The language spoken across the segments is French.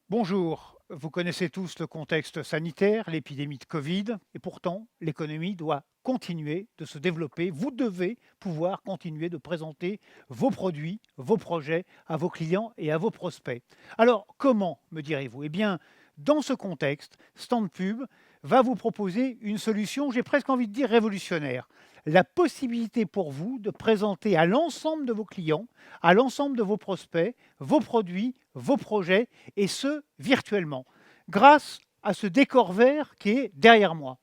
Bonjour, vous connaissez tous le contexte sanitaire, l'épidémie de Covid, et pourtant l'économie doit continuer de se développer. Vous devez pouvoir continuer de présenter vos produits, vos projets à vos clients et à vos prospects. Alors comment, me direz-vous? Eh bien, dans ce contexte, StandPub va vous proposer une solution, j'ai presque envie de dire révolutionnaire. La possibilité pour vous de présenter à l'ensemble de vos clients, à l'ensemble de vos prospects, vos produits, vos projets et ce, virtuellement, grâce à ce décor vert qui est derrière moi.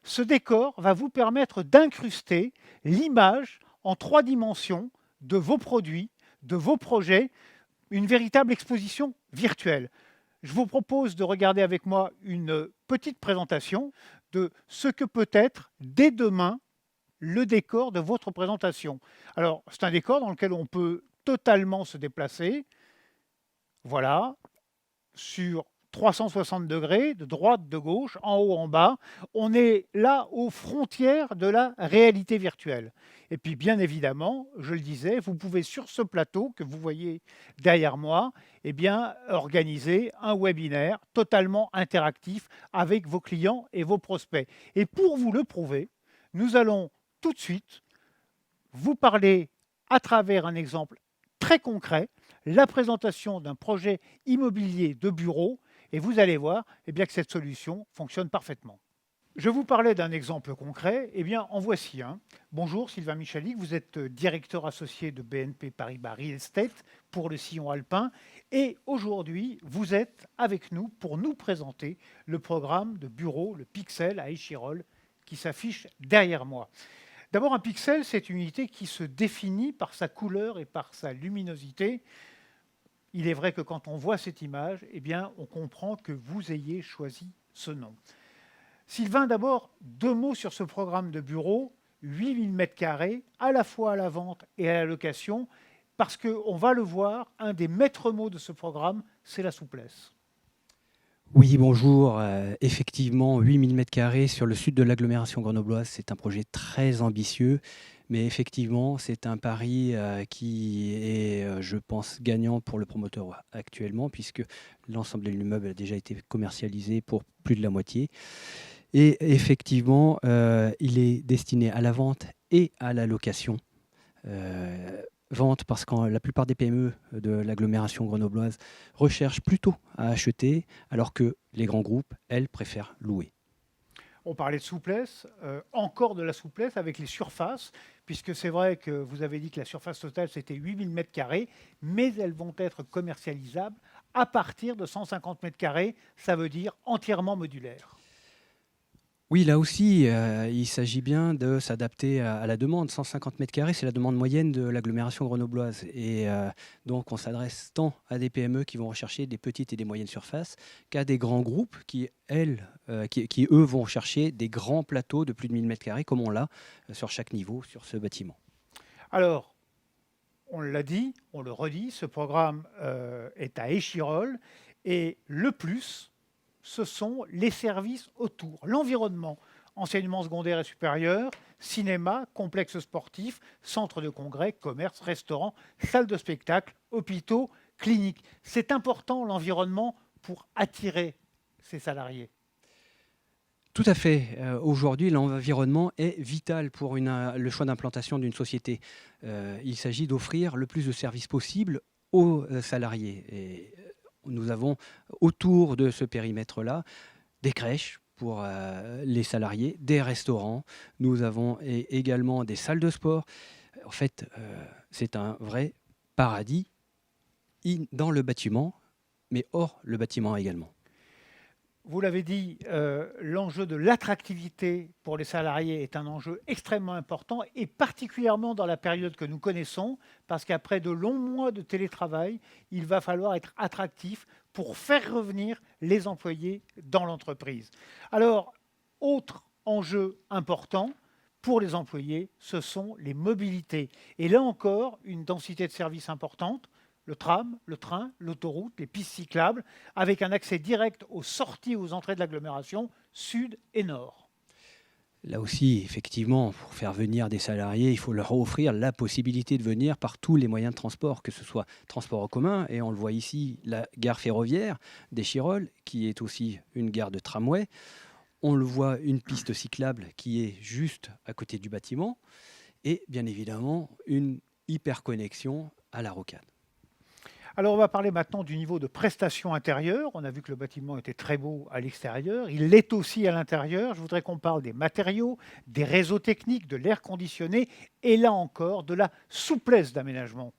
Ce décor va vous permettre d'incruster l'image en 3 dimensions de vos produits, de vos projets, une véritable exposition virtuelle. Je vous propose de regarder avec moi une petite présentation de ce que peut être dès demain le décor de votre présentation. Alors, c'est un décor dans lequel on peut totalement se déplacer. Voilà, sur 360 degrés, de droite, de gauche, en haut, en bas. On est là aux frontières de la réalité virtuelle. Et puis, bien évidemment, je le disais, vous pouvez sur ce plateau que vous voyez derrière moi, eh bien, organiser un webinaire totalement interactif avec vos clients et vos prospects. Et pour vous le prouver, nous allons tout de suite vous parler à travers un exemple très concret, la présentation d'un projet immobilier de bureau, et vous allez voir eh bien, que cette solution fonctionne parfaitement. Je vous parlais d'un exemple concret, eh bien en voici un. Bonjour Sylvain Michalik, vous êtes directeur associé de BNP Paribas Real Estate pour le sillon alpin et aujourd'hui vous êtes avec nous pour nous présenter le programme de bureau, le Pixel à Échirolles qui s'affiche derrière moi. D'abord, un pixel, c'est une unité qui se définit par sa couleur et par sa luminosité. Il est vrai que quand on voit cette image, eh bien, on comprend que vous ayez choisi ce nom. Sylvain, d'abord, 2 mots sur ce programme de bureau, 8000 m², à la fois à la vente et à la location, parce qu'on va le voir, un des maîtres mots de ce programme, c'est la souplesse. Oui, bonjour. Effectivement, 8000 m² sur le sud de l'agglomération grenobloise, c'est un projet très ambitieux, mais effectivement, c'est un pari qui est, je pense, gagnant pour le promoteur actuellement, puisque l'ensemble de l'immeuble a déjà été commercialisé pour plus de la moitié. Et effectivement, il est destiné à la vente et à la location. Vente parce que la plupart des PME de l'agglomération grenobloise recherchent plutôt à acheter, alors que les grands groupes, elles, préfèrent louer. On parlait de souplesse, encore de la souplesse avec les surfaces, puisque c'est vrai que vous avez dit que la surface totale c'était 8000 m², mais elles vont être commercialisables à partir de 150 m², ça veut dire entièrement modulaire. Oui, là aussi, il s'agit bien de s'adapter à la demande. 150 m², c'est la demande moyenne de l'agglomération grenobloise et donc on s'adresse tant à des PME qui vont rechercher des petites et des moyennes surfaces qu'à des grands groupes qui, eux, vont chercher des grands plateaux de plus de 1000 m² comme on l'a sur chaque niveau sur ce bâtiment. Alors, on l'a dit, on le redit, ce programme est à Échirolles et le plus, ce sont les services autour, l'environnement, enseignement secondaire et supérieur, cinéma, complexe sportif, centre de congrès, commerce, restaurant, salle de spectacle, hôpitaux, cliniques. C'est important l'environnement pour attirer ces salariés. Tout à fait. Aujourd'hui, l'environnement est vital pour le choix d'implantation d'une société. Il s'agit d'offrir le plus de services possible aux salariés. Et nous avons autour de ce périmètre-là des crèches pour les salariés, des restaurants. Nous avons également des salles de sport. En fait, c'est un vrai paradis dans le bâtiment, mais hors le bâtiment également. Vous l'avez dit, l'enjeu de l'attractivité pour les salariés est un enjeu extrêmement important et particulièrement dans la période que nous connaissons, parce qu'après de longs mois de télétravail, il va falloir être attractif pour faire revenir les employés dans l'entreprise. Alors, autre enjeu important pour les employés, ce sont les mobilités. Et là encore, une densité de services importante, le tram, le train, l'autoroute, les pistes cyclables, avec un accès direct aux sorties et aux entrées de l'agglomération sud et nord. Là aussi, effectivement, pour faire venir des salariés, il faut leur offrir la possibilité de venir par tous les moyens de transport, que ce soit transport en commun, et on le voit ici, la gare ferroviaire d'Échirolles, qui est aussi une gare de tramway. On le voit, une piste cyclable qui est juste à côté du bâtiment, et bien évidemment, une hyperconnexion à la rocade. Alors, on va parler maintenant du niveau de prestation intérieure. On a vu que le bâtiment était très beau à l'extérieur. Il l'est aussi à l'intérieur. Je voudrais qu'on parle des matériaux, des réseaux techniques, de l'air conditionné et là encore de la souplesse d'aménagement.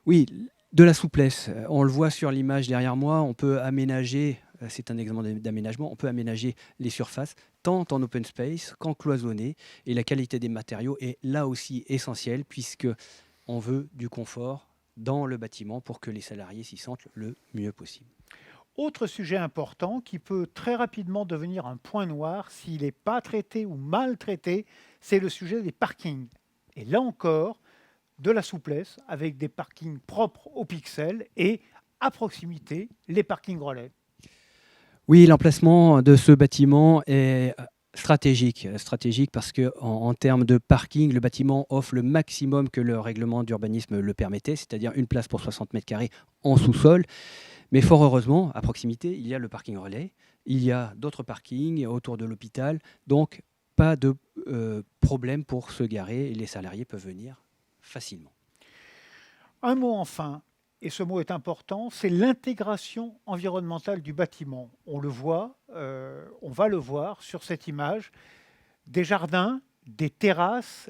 Oui, de la souplesse. On le voit sur l'image derrière moi, on peut aménager, c'est un exemple d'aménagement, on peut aménager les surfaces tant en open space qu'en cloisonné. Et la qualité des matériaux est là aussi essentielle puisque on veut du confort dans le bâtiment pour que les salariés s'y sentent le mieux possible. Autre sujet important qui peut très rapidement devenir un point noir s'il n'est pas traité ou mal traité, c'est le sujet des parkings. Et là encore, de la souplesse avec des parkings propres aux pixels et à proximité, les parkings relais. Oui, l'emplacement de ce bâtiment est stratégique parce que en termes de parking, le bâtiment offre le maximum que le règlement d'urbanisme le permettait, c'est-à-dire une place pour 60 mètres carrés en sous-sol. Mais fort heureusement, à proximité, il y a le parking relais, il y a d'autres parkings autour de l'hôpital, donc pas de problème pour se garer et les salariés peuvent venir facilement. Un mot enfin, et ce mot est important, c'est l'intégration environnementale du bâtiment. On le voit, on va le voir sur cette image, des jardins, des terrasses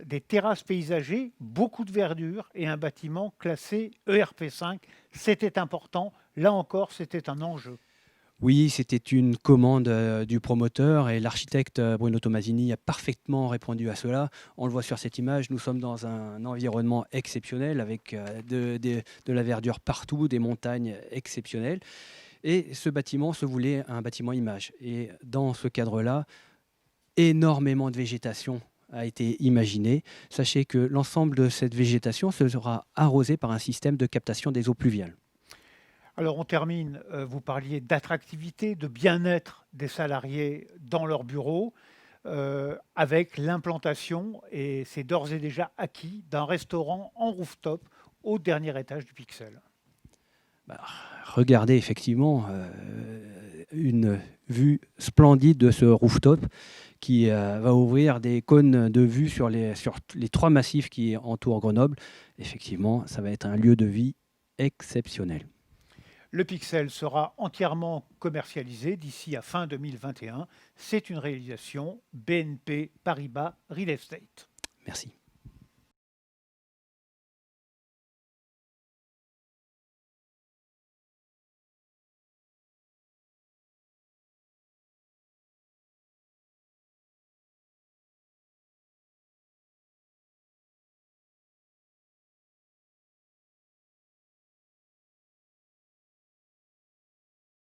paysagées, beaucoup de verdure et un bâtiment classé ERP5. C'était important, là encore c'était un enjeu. Oui, c'était une commande du promoteur et l'architecte Bruno Tomasini a parfaitement répondu à cela. On le voit sur cette image, nous sommes dans un environnement exceptionnel avec de la verdure partout, des montagnes exceptionnelles. Et ce bâtiment se voulait un bâtiment image. Et dans ce cadre-là, énormément de végétation a été imaginée. Sachez que l'ensemble de cette végétation sera arrosé par un système de captation des eaux pluviales. Alors on termine, vous parliez d'attractivité, de bien-être des salariés dans leur bureau, avec l'implantation, et c'est d'ores et déjà acquis, d'un restaurant en rooftop au dernier étage du Pixel. Bah, regardez effectivement une vue splendide de ce rooftop qui va ouvrir des cônes de vue sur les trois massifs qui entourent Grenoble. Effectivement, ça va être un lieu de vie exceptionnel. Le Pixel sera entièrement commercialisé d'ici à fin 2021. C'est une réalisation BNP Paribas Real Estate. Merci.